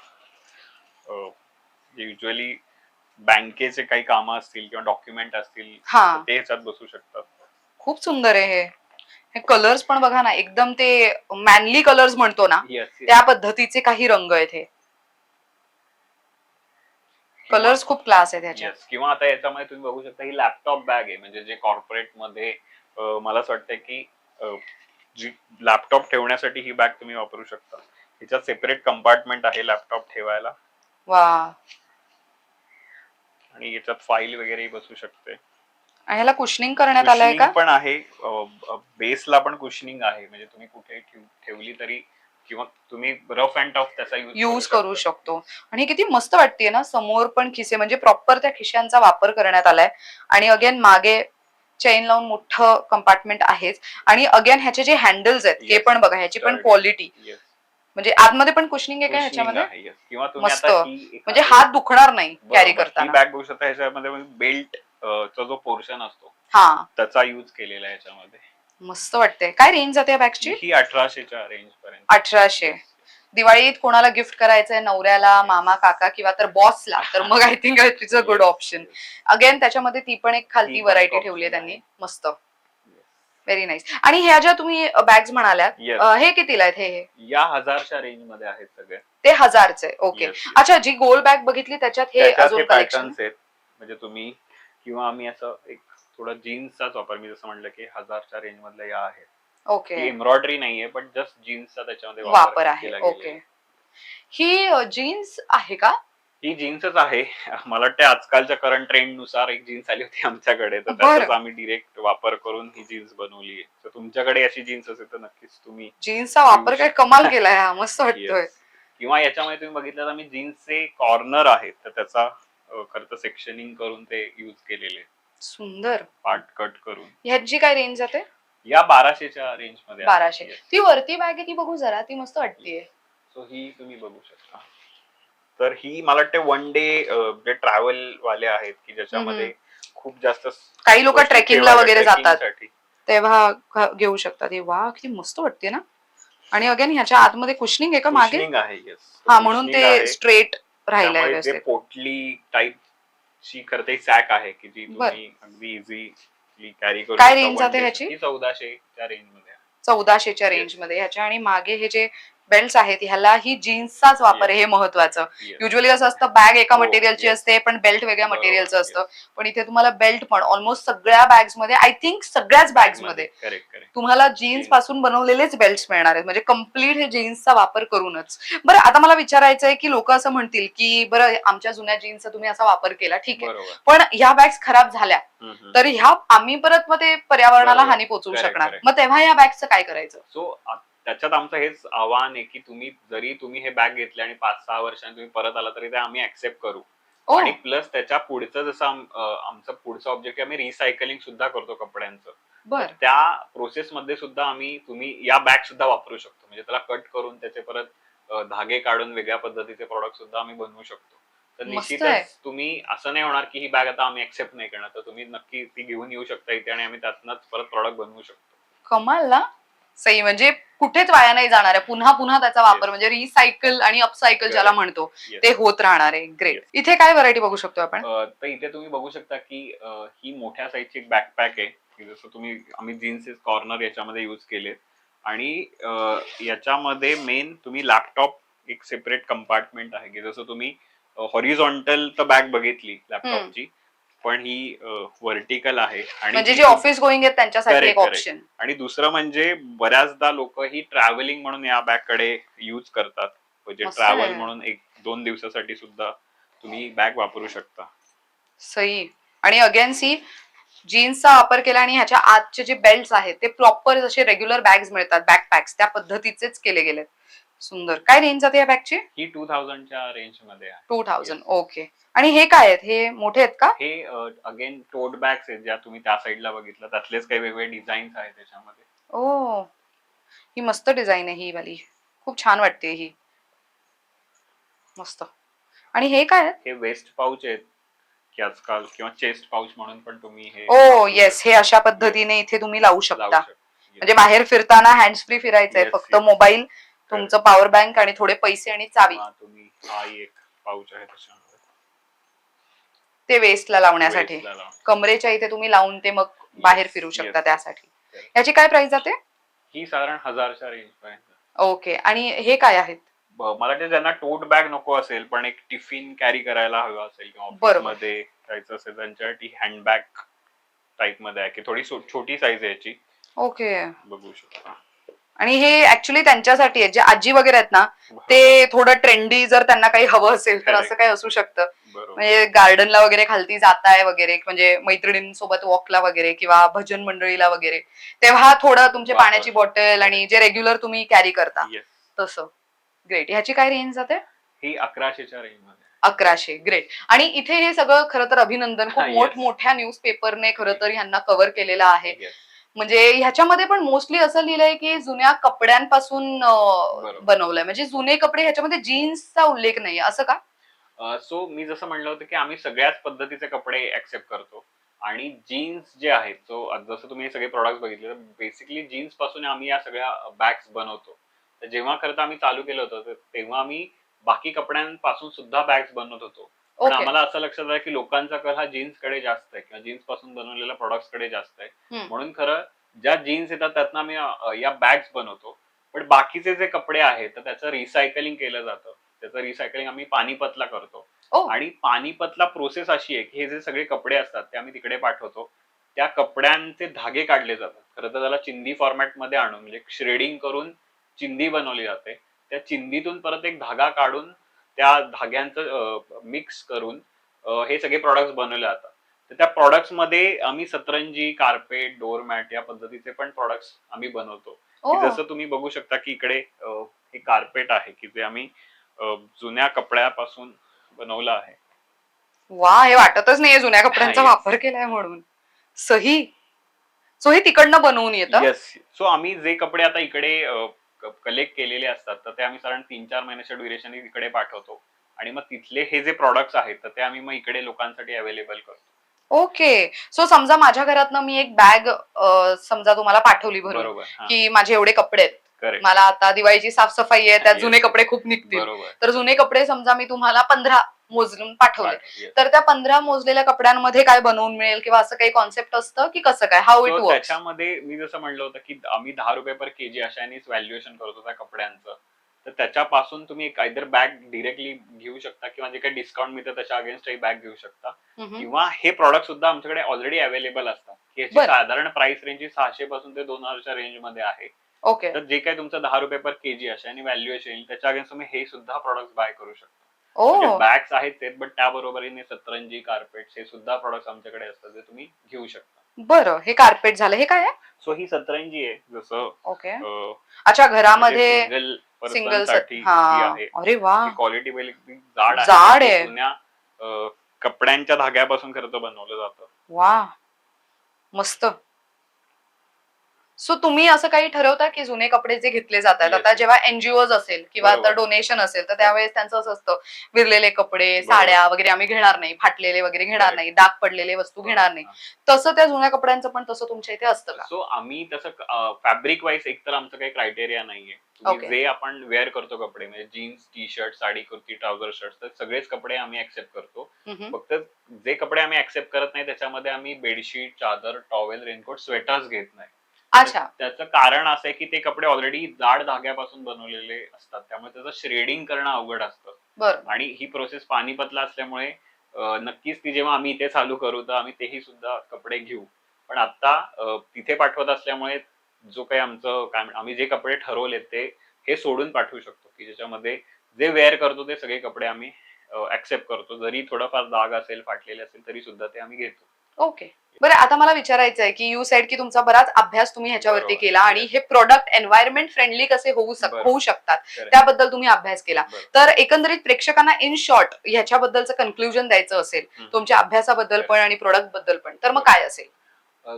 युजली बँकेचे काही कामं असतील किंवा डॉक्युमेंट असतील
हा.
तर ते ह्याच्यात बसू शकतात.
खूप सुंदर आहे हे. हे कलर्स पण बघा ना, एकदम ते मॅनली कलर्स म्हणतो ना
येस,
त्या पद्धतीचे काही रंग आहेत हे. कलर्स खूप क्लास आहेत ह्याच्यात.
येस, किंवा आता याच्यामध्ये तुम्ही बघू शकता ही लॅपटॉप बॅग आहे, म्हणजे जे कॉर्पोरेट मध्ये मला असं वाटतं की जी लॅपटॉप ठेवण्यासाठी ही बॅग तुम्ही वापरू शकता. ह्याच्यात सेपरेट कंपार्टमेंट आहे लॅपटॉप ठेवायला
वा,
आणि याच्यात फाईल वगैरे बसू शकते.
आणि ह्याला कुशनिंग करण्यात आलंय
कुशनिंग
का?
पण आहे, बेसला पण कुशनिंग आहे, म्हणजे तुम्ही कुठे ठेवली तरी किंवा तुम्ही रफ अँड टफ त्याचा
यूज करू शकतो. आणि किती मस्त वाटतेय ना, समोर पण खिसे म्हणजे प्रॉपर त्या खिशांचा वापर करण्यात आलाय आणि अगेन मागे चेन लावून मोठं कंपार्टमेंट आहेच. आणि अगेन ह्याचे जे हँडल्स आहेत हे
Yes.
पण बघा, ह्याची पण
Sturdy.
Quality,
Yes.
म्हणजे आतमध्ये पण कुशनिंग आहे का
Cushioning
ह्याच्यामध्ये?
आहे. Yes. किंवा तुम्ही
मस्त,
आता ही
म्हणजे हात दुखणार नाही कॅरी
बरोबर ही
करताना.
बॅग बघू शकता, ह्याच्यामध्ये बेल्ट चा जो पोर्शन असतो
हा,
त्याचा यूज केलेला आहे ह्याच्यामध्ये.
मस्त वाटते. काय रेंज जाते या बॅगची?
ही 1800च्या रेंज पर्यंत.
1800. दिवाळीत कोणाला गिफ्ट करायचंय, नवऱ्याला, मामा, काका किंवा तर बॉसला, तर मग I think it's a good option. Again त्याच्यामध्ये ती पण एक खालती
ही पण एक
व्हरायटी ठेवली आहे
option
त्यांनी.
आहे.
मस्त, व्हेरी नाईस. आणि ह्या ज्या तुम्ही बॅग्स म्हणाल्यात,
Yes.
हे कितीला आहेत? हे
या 1000च्या रेंज मध्ये आहेत सगळे.
ते 1000चे. ओके.
Yes, yes.
अच्छा, जी गोल बॅग बघितली त्याच्यात हे
त्याच्यात हे
अजून कलेक्शन.
पॅटर्न्स आहेत, म्हणजे तुम्ही किंवा आम्ही असं एक थोडा जीन्सचाच वापर, मी जसं म्हटलं की 1000च्या रेंज मधल्या या आहेत.
ओके,
ही एम्ब्रॉयडरी नाहीये, पण जस्ट जीन्सचा त्याच्यामध्ये
वापर आहे.
केला गेलेला
ओके,
आहे.
ही जीन्स आहे का?
ही जीन्सच आहे. मला वाटतं आजकालच्या करंट ट्रेंड नुसार एक जीन्स आली होती आमच्याकडे, तर
बरं.
त्याचाच आम्ही डिरेक्ट वापर करून ही जीन्स बनवली आहे. तर तुमच्याकडे अशी जीन्स असेल तर नक्कीच तुम्ही
जीन्सचा वापर काय कमाल केलाय हा, मस्त वाटतोय.
Yes. किंवा याच्यामध्ये तुम्ही बघितलं तर आम्ही जीन्सचे कॉर्नर आहेत, तर त्याचा खरं तर सेक्शनिंग करून ते यूज केलेले,
सुंदर.
पार्ट कट करून.
ह्याची काय रेंज जाते?
या 1200च्या रेंज मध्ये
1200. ती वरती बॅग आहे ती बघू जरा, ती मस्त वाटतेय.
सो ही तुम्ही बघू शकता. तर ही मला वाटते वन डे जे ट्रॅव्हल वाले आहेत की ज्याच्यामध्ये खूप जास्त
काही लोक
गोष्टी
ट्रेकिंगला
ठेवायला,
वगैरे जातात
ट्रेकिंगसाठी.
तेव्हा घेऊ शकतात. हे वा, किती मस्त वाटते ना. आणि अगेन ह्याच्या आतमध्ये कुशनिंग आहे का मागे?
कुशनिंग आहे. येस,
हा, म्हणून ते स्ट्रेट राहिलंय
त्यामुळे जे
व्यवस्थित.
पोटली टाईप ची खरं सॅक आहे की जी
बर.
तुम्ही अगदी इझिली कॅरी करू
काय
शकता.
रेंज जाते ह्याची?
ही 1400च्या रेंज मध्ये आहे.
1400च्या रेंज मध्ये ह्याच्या. आणि मागे हे जे बेल्ट आहेत ह्याला ही जीन्सचाच वापर आहे, हे महत्वाचं.
Yes.
युजली असं असतं बॅग एका
हो,
मटेरियलची
yes.
असते पण बेल्ट वेगळ्या
बरोबर,
मटेरियलचं असतं. पण इथे तुम्हाला बेल्ट पण ऑलमोस्ट सगळ्या बॅग्स मध्ये, आय थिंक सगळ्याच बॅग्स मध्ये
करेक्ट करेक्ट.
तुम्हाला जीन्स पासून बनवलेलेच बेल्ट मिळणार आहेत, म्हणजे कम्प्लीट हे जीन्सचा वापर करूनच. बरं, आता मला विचारायचंय की लोक असं म्हणतील की बरं आमच्या जुन्या जीन्सचा तुम्ही असा वापर केला, ठीक आहे,
बरोबर.
पण ह्या बॅग्स खराब झाल्या तर ह्या आम्ही परत मग ते पर्यावरणाला
बरोबर.
हानी पोहोचवू
Correct,
शकणार,
correct.
मग तेव्हा या बॅग्सचं काय करायचं?
सो त्याच्यात आमचं हेच आव्हान आहे की तुम्ही हे बॅग घेतले आणि 5-6 वर्षांनी तुम्ही परत आला तरी ते आम्ही ऍक्सेप्ट करू.
ओ,
आणि प्लस त्याच्या पुढचं जसं आमचं पुढचं ऑब्जेक्टिव्ह आम्ही रिसायकलिंग सुद्धा करतो कपड्यांचं.
बर.
तर त्या प्रोसेस मध्ये सुद्धा तुम्ही या बॅग सुद्धा वापरू शकतो, म्हणजे त्याला कट करून त्याचे परत धागे काढून वेगळ्या पद्धतीचे प्रॉडक्ट सुद्धा आम्ही बनवू शकतो. तर
मस्त आहे.
निश्चितच तुम्ही असं नाही होणार की ही बॅग आता आम्ही ऍक्सेप्ट नाही करणार, तर तुम्ही नक्की ती घेऊन येऊ शकता इथे आणि आम्ही त्यातनंच परत प्रॉडक्ट बनवू शकतो.
कमाल ना. सही, म्हणजे कुठेच वाया नाही जाणार आहे, पुन्हा पुन्हा त्याचा वापर,
Yes.
म्हणजे रिसायकल आणि अपसायकल ज्याला
Correct.
म्हणतो
Yes.
ते होत राहणार आहे. ग्रेट.
Yes.
इथे काय व्हरायटी बघू शकतो आपण?
तर इथे तुम्ही बघू शकता की ही मोठ्या साईजची एक बॅकपॅक आहे की जसं आम्ही जीन्स कॉर्नर याच्यामध्ये यूज केले आणि याच्यामध्ये मेन तुम्ही लॅपटॉप एक सेपरेट कंपार्टमेंट आहे की जसं तुम्ही हॉरिझॉन्टल तर बॅग बघितली लॅपटॉपची, पण ही व्हर्टिकल आहे. आणि
म्हणजे जे ऑफिस गोईंग आहेत त्यांच्यासाठी
Correct,
एक
correct.
ऑप्शन.
आणि दुसरं म्हणजे बऱ्याचदा लोक ही ट्रॅव्हलिंग म्हणून या बॅग कडे यूज करतात, म्हणजे
मस्त
ट्रॅव्हल
आहे.
म्हणून 1-2 दिवसासाठी सुद्धा तुम्ही बॅग वापरू शकता.
सही. आणि अगेन सी, जीन्सचा वापर केला आणि ह्याच्या आतचे जे बेल्ट आहेत ते प्रॉपर जसे रेग्युलर बॅग्स मिळतात, बॅकपॅक्स, त्या पद्धतीचेच केले गेलेत. सुंदर. काय रेंज जाते या बॅगची?
ही 2000च्या रेंज मध्ये आहे.
2000. ओके. आणि हे काय आहेत? हे मोठे आहेत का?
हे अगेन टोट बॅग्स आहेत, ज्या तुम्ही त्या साईडला बघितलं त्यातलेच काही वेगवेगळे डिझाईन्स आहेत त्याच्यामध्ये.
ओ, ही मस्त डिझाईन आहे ही वाली, खूप छान वाटते ही, मस्त. आणि हे काय आहे?
हे वेस्ट पाऊच आहेत की आजकाल, किंवा चेस्ट पाऊच म्हणून पण तुम्ही हे
ओ येस, हे अशा पद्धतीने इथे तुम्ही लावू शकता. म्हणजे बाहेर फिरताना हँड्स फ्री फिरायचंय,
Yes,
फक्त
yes.
मोबाईल, तुमचं पॉवर बँक आणि थोडे पैसे आणि चावी,
तुम्ही हा एक पाऊच आहे त्याच्यामध्ये
ते वेस्टला लावण्यासाठी.
waist ला लावून.
कमरेच्या इथे तुम्ही लावून ते मग बाहेर
Yes,
फिरू
yes,
शकता
yes.
त्यासाठी.
Correct.
याची काय प्राइस जाते?
ही साधारण 1000च्या रेंज पर्यंत.
ओके. आणि हे काय आहेत?
मला वाटतं ज्यांना टोट बॅग नको असेल पण एक टिफिन कॅरी करायला हवा असेल किंवा ऑफिस
बरोबर.
मध्ये जायचं असेल त्यांच्यासाठी हँडबॅग टाइप मध्ये आहे की थोडी छोटी साईज आहे याची,
ओके.
बघू शकता.
आणि हे ऍक्च्युली त्यांच्यासाठी आहे जे आजी वगैरे आहेत ना, ते थोडं ट्रेंडी जर त्यांना काही हवं असेल तर असं काही असू शकतं.
बरोबर.
म्हणजे गार्डनला वगैरे खालती जाताय वगैरे, म्हणजे मैत्रिणींसोबत वॉकला वगैरे किंवा भजन मंडळीला वगैरे, तेव्हा थोडं तुमची
वापर.
पाण्याची बॉटल आणि जे रेग्युलर तुम्ही कॅरी करता
Yes.
तसं. ग्रेट. ह्याची काय रेंज जाते?
ही 1100च्या रेंज मध्ये.
1100. ग्रेट. आणि इथे हे सगळं खरं तर अभिनंदन, खूप
येस.
मोठमोठ्या न्यूजपेपरने खरं तर ह्यांना कव्हर केलेलं आहे.
येस.
म्हणजे ह्याच्यामध्ये पण मोस्टली असं लिहिलंय की जुन्या कपड्यांपासून
बरोबर.
बनवलंय, म्हणजे जुने कपडे, ह्याच्यामध्ये जीन्सचा उल्लेख नाही, असं का?
सो मी जसं म्हणलं होतं, की आम्ही सगळ्याच पद्धतीचे कपडे ॲक्सेप्ट करतो आणि जीन्स जे आहेत, सो जसं तुम्ही हे सगळे प्रॉडक्ट्स बघितले, तर बेसिकली जीन्स पासून आम्ही या सगळ्या बॅग्स बनवतो. तर जेव्हा खरं तर आम्ही चालू केलं होतं, तर तेव्हा आम्ही बाकी कपड्यांपासून सुद्धा बॅग्स बनवत होतो. पण
ओके.
आम्हाला असं लक्षात आलं, की लोकांचा कल हा जीन्सकडे जास्त आहे किंवा जीन्सपासून बनवलेल्या प्रॉडक्ट्सकडे जास्त आहे.
हम्म.
म्हणून खरं ज्या जीन्स येतात त्यातनं आम्ही या बॅग्स बनवतो. पण बाकीचे जे कपडे आहेत, तर त्याचं रिसायकलिंग केलं जातं. त्याचं रिसायकलिंग आम्ही पानिपतला करतो.
ओ.
आणि पानिपतला प्रोसेस अशी आहे, की हे जे सगळे कपडे असतात ते आम्ही तिकडे पाठवतो. त्या कपड्यांचे धागे काढले जातात. खरं तर त्याला चिंदी फॉर्मॅटमध्ये आणून म्हणजे श्रेडिंग करून चिंदी बनवली जाते. त्या चिंदीतून परत एक धागा काढून त्या धाग्यांचं मिक्स करून हे सगळे प्रॉडक्ट्स बनवले जातात. तर त्या प्रॉडक्ट्समध्ये आम्ही सतरंजी, कार्पेट, डोअर मॅट या पद्धतीचे पण प्रॉडक्ट्स आम्ही बनवतो.
ओ.
की जसं तुम्ही बघू शकता, की इकडे हे कार्पेट आहे, की जे आम्ही जुन्या कपड्यापासून बनवलं आहे.
वा, हे वाटतच नाहीये जुन्या कपड्यांचा
येस.
वापर केलाय म्हणून. सही. सो हे तिकडनं बनवून येतं.
येस. सो आम्ही जे कपडे आता इकडे कलेक्ट केलेले असतात, तर ते आम्ही साधारण 3-4 महिन्याच्या ड्युरेशनने तिकडे पाठवतो. आणि मग तिथले हे जे प्रॉडक्ट्स आहेत, तर ते आम्ही मग इकडे लोकांसाठी अवेलेबल करतो.
ओके. सो समजा माझ्या घरातनं मी एक बॅग समजा तुम्हाला पाठवली भरून,
बरोबर. हां.
की माझे एवढे कपडे आहेत.
करेक्ट.
मला आता दिवाळीची साफसफाई आहे, त्यात
येस,
जुने कपडे
येस.
खूप निघतील.
बरोबर.
तर जुने कपडे समजा मी तुम्हाला 15 मोजून पाठवले.
येस.
तर त्या 15 मोजलेल्या कपड्यांमध्ये काय बनवून मिळेल किंवा असं काही कॉन्सेप्ट असतं, की कसं काय? How it
so
works?
त्याच्यामध्ये मी जसं म्हणलं होतं, की आम्ही ₹10 पर केजी अशानेच व्हॅल्युएशन करतो त्या कपड्यांचं. तर त्याच्यापासून तुम्ही एक आयदर बॅग डायरेक्टली घेऊ शकता किंवा जे काही डिस्काउंट मिळतं त्याच्या अगेन्स्ट बॅग घेऊ शकता. किंवा हे प्रॉडक्ट सुद्धा आमच्याकडे ऑलरेडी अवेलेबल असतात, की याची
बरं.
साधारण प्राइस रेंज ही 600 पासून ते 2000च्या रेंजमध्ये आहे.
ओके.
तर जे काही तुमचं ₹10 पर केजी अशाने व्हॅल्युएशन येईल त्याच्या अगेन्स्ट तुम्ही हे सुद्धा प्रॉडक्ट्स बाय करू शकता. म्हणजे
ओह!
बॅग्स आहेत तेच, बट त्याबरोबरीने सतरंजी, कार्पेट्स हे सुद्धा प्रॉडक्ट्स आमच्याकडे असतात जे तुम्ही घेऊ शकता.
बरं. हे कार्पेट झालं. हे काय आहे?
सो ही सतरंजी आहे. जसं
ओके.
अ,
अच्छा,
म्हणजे
घरामध्ये
सिंगल
सिंगल
पर्सनसाठी ही
हां.
आहे.
अरे वाह!
ती क्वालिटी एकदम जाड आहे.
जाड
ते
आहे.
जुन्या कपड्यांच्या धाग्यापासून खरं तर बनवलं जातं.
वाह! मस्त. सो तुम्ही असं काही ठरवता, की जुने कपडे जे घेतले जातात,
येस,
आता
येस.
जेव्हा एन-जी-ओज असेल किंवा आता
बरोबर.
डोनेशन असेल, तर त्यावेळेस त्यांचं असं असतं, विरलेले कपडे,
बरोबर.
साड्या वगैरे आम्ही घेणार नाही, फाटलेले वगैरे घेणार
करेक्ट.
नाही, डाग पडलेले वस्तू
बरोबर.
घेणार नाही.
हां.
तसं त्या जुन्या कपड्यांचं पण तसं तुमच्या इथे असतं का?
सो आम्ही तसं फॅब्रिक वाईज एकतर आमचं काही क्रायटेरिया नाहीये. तुम्ही
ओके.
जे आपण वेअर करतो कपडे म्हणजे jeans, T-shirt, sari, kurti, trouser shirts तर सगळेच कपडे आम्ही ॲक्सेप्ट करतो.
हं,
फक्त जे कपडे आम्ही ॲक्सेप्ट करत नाही त्याच्यामध्ये आम्ही बेडशीट, चादर, टॉवेल, रेनकोट, स्वेटर्स घेत नाही. तर
अच्छा.
त्याचं कारण असं आहे की ते कपडे ऑलरेडी जाड धाग्यापासून बनवलेले असतात. त्यामुळे त्याचं श्रेडिंग करणं अवघड असतं.
बरं.
आणि ही प्रोसेस पानिपतला असल्यामुळे नक्कीच ती जेव्हा आम्ही इथे चालू करू तर आम्ही तेही सुद्धा कपडे घेऊ. पण आता तिथे पाठवत असल्यामुळे जो काही आमचं आम्ही जे कपडे ठरवलेत ते हे सोडून पाठवू शकतो, की ज्याच्यामध्ये जे वेअर करतो ते सगळे कपडे आम्ही ॲक्सेप्ट करतो. जरी थोडाफार डाग असेल, फाटलेले असेल तरी सुद्धा ते आम्ही घेतो.
ओके. बरं, आता मला विचारायचं आहे, की यू सेड की तुमचा बराच अभ्यास तुम्ही ह्याच्यावरती
बरोबर.
केला आणि
येस.
हे प्रॉडक्ट एन्व्हायर्नमेंट फ्रेंडली कसे
बरोबर.
होऊ शकतात,
करेक्ट.
त्याबद्दल तुम्ही अभ्यास केला.
बरोबर.
तर एकंदरीत प्रेक्षकांना इन शॉर्ट ह्याच्याबद्दलचं कन्क्लुजन द्यायचं असेल,
हं.
तुमच्या अभ्यासाबद्दल पण आणि प्रॉडक्ट बद्दल पण, तर मग काय असेल?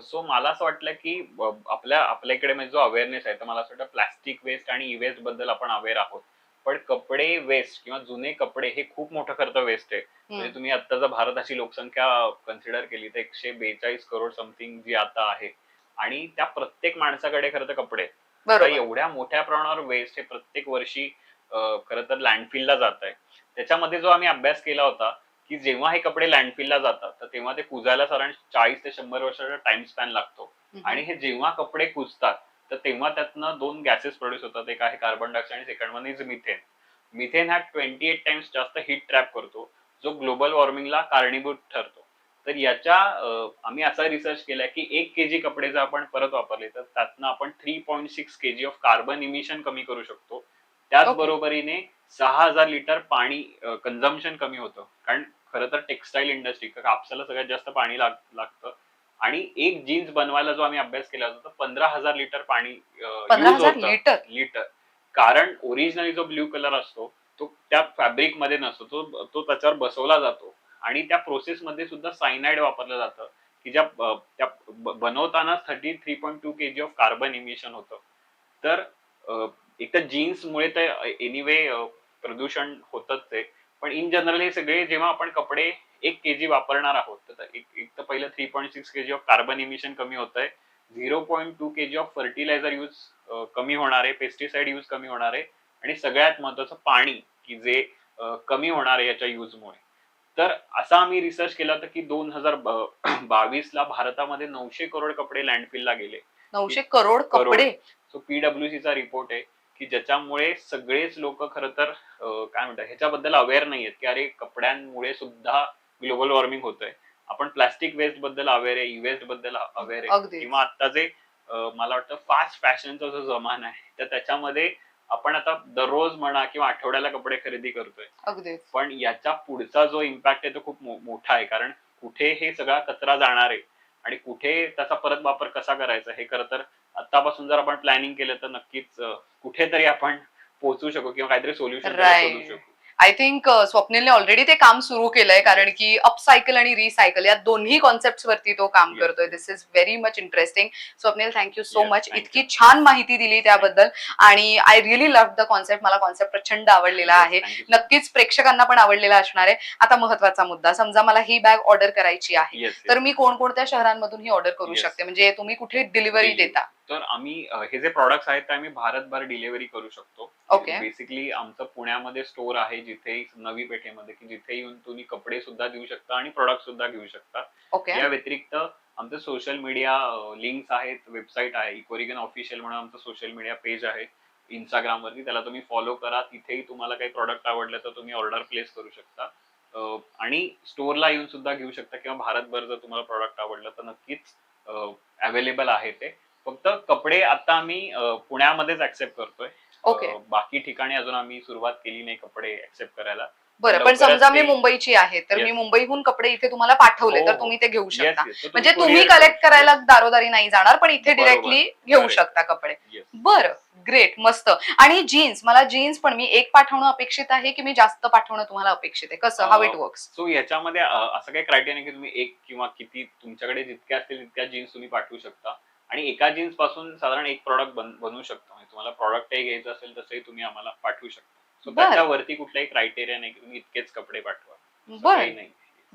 सो मला असं वाटलं की आपल्या इकडे म्हणजे जो अवेअरनेस आहे तर मला असं वाटतं प्लास्टिक वेस्ट आणि ई वेस्ट बद्दल आपण अवेअर आहोत. पण कपडे वेस्ट किंवा जुने कपडे हे खूप मोठं खरं तर वेस्ट आहे. म्हणजे तुम्ही आता जर भारताची लोकसंख्या कन्सिडर केली तर 142 करोड समथिंग जी आता आहे. आणि त्या प्रत्येक माणसाकडे खरं तर कपडे आहेत. तर
बरोबर.
एवढ्या मोठ्या प्रमाणावर वेस्ट हे प्रत्येक वर्षी खरं तर लँडफिलला जात आहे. त्याच्यामध्ये जो आम्ही अभ्यास केला होता की जेव्हा हे कपडे लँडफिलला जातात, तर तेव्हा ते कुजायला साधारण 40 ते 100 वर्षाचा टाइम स्पॅन लागतो. आणि हे जेव्हा कपडे कुजतात, तर तेव्हा त्यातनं 2 गॅसेस प्रोड्यूस होतात. एक आहे कार्बन डायऑक्साइड आणि second one is methane. Methane हा 28 टाइम्स जास्त हीट ट्रॅप करतो, जो ग्लोबल वॉर्मिंगला कारणीभूत ठरतो. तर याच्या आम्ही असा रिसर्च केलाय की 1 केजी कपडे जर आपण परत वापरले, तर त्यातनं आपण 3.6 केजी ऑफ कार्बन इमिशन कमी करू शकतो. त्याच
ओके.
बरोबरीने 6000 लिटर पाणी कन्झम्पशन कमी होतं. कारण खरं तर टेक्सटाईल इंडस्ट्री कापसाला सगळ्यात जास्त पाणी लागतं आणि एक जीन्स बनवायला जो आम्ही अभ्यास केला होता, तर 15,000 लिटर पाणी यूज
15,000
होतं.
लिटर?
लिटर. कारण ओरिजिनली जो ब्लू कलर असतो, तो त्या फॅब्रिक मध्ये नसतो, तो त्याच्यावर बसवला जातो आणि त्या प्रोसेस मध्ये सुद्धा सायनाइड वापरलं जातं की त्या बनवताना 33.2 kg ऑफ कार्बन इमिशन होतं. तर एक तर जीन्समुळे तर एनिवे प्रदूषण होतच आहे, पण इन जनरल हे सगळे जेव्हा आपण कपडे 1 kg वापरणार आहोत, तर एक तर पहिलं 3.6 kg ऑफ कार्बन इमिशन कमी होत आहे, 0.2 kg ऑफ फर्टिलायझर यूज कमी होणार आहे, पेस्टिसाइड यूज कमी होणार आहे आणि सगळ्यात महत्वाचं पाणी की जे कमी होणार आहे याच्या युजमुळे. तर असा आम्ही रिसर्च केला होता की 2022 ला भारतामध्ये 900 करोड कपडे लँडफिलला गेले.
900 करोड
करोड.
कपडे.
सो पीडब्ल्यूसी चा रिपोर्ट आहे की ज्याच्यामुळे सगळेच लोक खरं तर काय म्हणतात ह्याच्याबद्दल अवेअर नाहीयेत की अरे कपड्यांमुळे सुद्धा ग्लोबल वॉर्मिंग होतंय. आपण प्लास्टिक वेस्ट बद्दल अवेअर आहे, ई वेस्ट बद्दल अवेअर आहे,
अगदीच.
किंवा आता जे मला वाटतं फास्ट फॅशनचा जो जमाना आहे तर त्याच्यामध्ये आपण आता दररोज म्हणा किंवा आठवड्याला कपडे खरेदी करतोय.
अगदीच.
पण याच्या पुढचा जो इम्पॅक्ट आहे तो खूप मोठा आहे, कारण कुठे हे सगळा कचरा जाणार आहे आणि कुठे त्याचा परत वापर कसा करायचा हे खरं तर आतापासून जर आपण प्लॅनिंग केलं तर नक्कीच कुठेतरी आपण पोहोचू शकू किंवा काहीतरी सोल्युशन शोधू
राईट.
शकू.
आय थिंक स्वप्नीलने ऑलरेडी ते काम सुरू केलंय, कारण की अपसायकल आणि रिसायकल या दोन्ही कॉन्सेप्ट वरती तो काम
Yes.
करतोय. This is very much interesting. Swapnil, thank you so
Yes,
मच.
thank
इतकी
you.
छान माहिती दिली त्याबद्दल आणि I really love the concept. मला कॉन्सेप्ट प्रचंड आवडलेला
Yes,
आहे.
thank you so much.
नक्कीच प्रेक्षकांना पण आवडलेला असणार आहे. आता महत्वाचा मुद्दा, समजा मला ही बॅग ऑर्डर करायची आहे,
Yes, yes.
तर मी कोणकोणत्या शहरांमधून ही ऑर्डर करू
Yes.
शकते? म्हणजे तुम्ही कुठे डिलिव्हरी
Delivery.
देता?
तर आम्ही हे जे प्रॉडक्ट्स आहेत ते आम्ही भारतभर डिलिव्हरी करू शकतो.
Okay.
बेसिकली आमचं पुण्यामध्ये स्टोर आहे, जिथे नवी पेठेमध्ये, की जिथे येऊन तुम्ही कपडे सुद्धा देऊ शकता आणि प्रोडक्ट सुद्धा घेऊ शकता.
ओके.
या व्यतिरिक्त आमचं सोशल मीडिया लिंक्स आहेत, वेबसाईट आहे, इकोरिगन ऑफिशियल म्हणून आमचं सोशल मीडिया पेज आहे Instagram वरती, त्याला तुम्ही फॉलो करा. तिथेही तुम्हाला काही प्रॉडक्ट आवडलं तर तुम्ही ऑर्डर प्लेस करू शकता आणि स्टोअरला येऊन सुद्धा घेऊ शकता, किंवा भारतभर जर तुम्हाला प्रॉडक्ट आवडलं तर नक्कीच अवेलेबल आहे ते. फक्त कपडे आता आम्ही पुण्यामध्येच ऍक्सेप्ट करतोय.
Okay.
बाकी ठिकाणी अजून आम्ही सुरुवात केली नाही कपडे ऍक्सेप्ट करायला.
बरं, पण
लवकरच
समजा मी
ते-
मुंबईची आहे, तर
Yes.
मी मुंबईहून कपडे इथे तुम्हाला पाठवले,
हो,
तर
हो.
तुम्ही ते घेऊ
Yes,
शकता.
yes. तर
म्हणजे
तुम्ही
तुम्ही
courier
कलेक्ट
करू
करायला दारोदारी नाही जाणार, पण इथे
बरोबर.
डिरेक्टली घेऊ
Correct.
शकता कपडे.
Yes.
बरं, ग्रेट, मस्त. आणि जीन्स, मला जीन्स पण मी एक पाठवणं अपेक्षित आहे की मी जास्त पाठवणं तुम्हाला अपेक्षित आहे? कसं, हाऊ इट वर्क्स?
सो याच्यामध्ये असं काही क्रायटेरिया नाही की तुम्ही एक किंवा किती, तुमच्याकडे जितक्या असतील तितक्या जीन्स तुम्ही पाठवू शकता आणि एका जीन्स पासून साधारण एक प्रॉडक्ट बनवू शकतो. म्हणजे तुम्हाला प्रॉडक्टही घ्यायचं असेल तसंही तुम्ही आम्हाला पाठवू शकता. सो
बरं.
त्याच्यावरती कुठलाही क्रायटेरिया नाही की तुम्ही इतकेच कपडे पाठवा. असं
बरं.
काही नाही.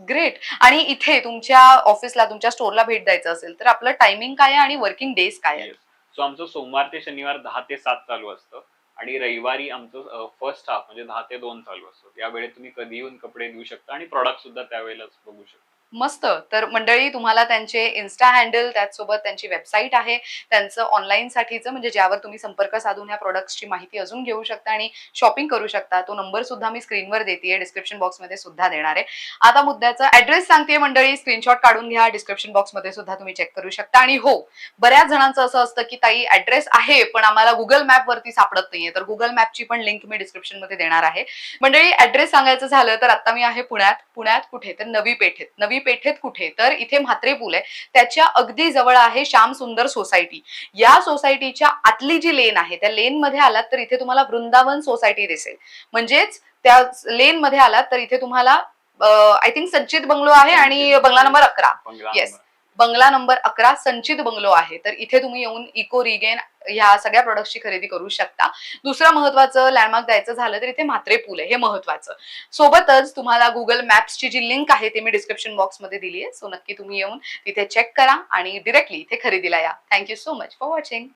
ग्रेट. आणि इथे तुमच्या ऑफिसला, तुमच्या स्टोअरला भेट द्यायचं असेल, तर आपलं टायमिंग काय आहे आणि वर्किंग डेज काय आहे?
सो आमचं सोमवार ते शनिवार 10 ते 7 चालू असतं आणि रविवारी आमचं फर्स्ट हाफ म्हणजे 10 ते 2 चालू असतं. या वेळेत तुम्ही कधी येऊन कपडे देऊ शकता आणि प्रॉडक्ट सुद्धा त्यावेळेलाच बघू शकता.
मस्त. तर मंडळी, तुम्हाला त्यांचे इन्स्टा हँडल, त्याचसोबत त्यांची वेबसाईट आहे, त्यांचं ऑनलाईन साठीचं, म्हणजे ज्यावर तुम्ही संपर्क साधून ह्या प्रॉडक्ट्सची माहिती अजून घेऊ शकता आणि शॉपिंग करू शकता. तो नंबर सुद्धा मी स्क्रीनवर देतेय, डिस्क्रिप्शन बॉक्समध्ये सुद्धा देणार आहे. आता मुद्द्याचा ऍड्रेस सांगते मंडळी, स्क्रीनशॉट काढून घ्या, डिस्क्रिप्शन बॉक्समध्ये सुद्धा तुम्ही चेक करू शकता. आणि हो, बऱ्याच जणांचं असं असतं की ताई ऍड्रेस आहे पण आम्हाला गुगल मॅप वरती सापडत नाहीये, तर गुगल मॅपची पण लिंक मी डिस्क्रिप्शन मध्ये देणार आहे. मंडळी, ऍड्रेस सांगायचं झालं तर आता मी आहे पुण्यात. पुण्यात कुठे? तर नवी पेठेत. नवी पेठेत कुठे? तर इथे म्हात्रे पूल आहे, त्याच्या अगदी जवळ आहे श्याम सुंदर सोसायटी. या सोसायटीच्या आतली जी लेन आहे, त्या लेन मध्ये आलात तर इथे तुम्हाला वृंदावन सोसायटी दिसेल. म्हणजेच त्या लेन मध्ये आलात तर इथे तुम्हाला आय थिंक संचित बंगलो आहे आणि बंगला नंबर 11. येस, बंगला नंबर 11 संचित बंगलो आहे. तर इथे तुम्ही येऊन इको रिगेन ह्या सगळ्या प्रोडक्ट्सची खरेदी करू शकता. दुसरं महत्वाचं लँडमार्क द्यायचं झालं तर इथे म्हात्रे पूल आहे, हे महत्वाचं. सोबतच तुम्हाला गुगल मॅप्सची जी लिंक आहे ते मी डिस्क्रिप्शन बॉक्समध्ये दिली आहे. सो नक्की तुम्ही येऊन तिथे चेक करा आणि डिरेक्टली इथे खरेदीला या. Thank you so much for watching.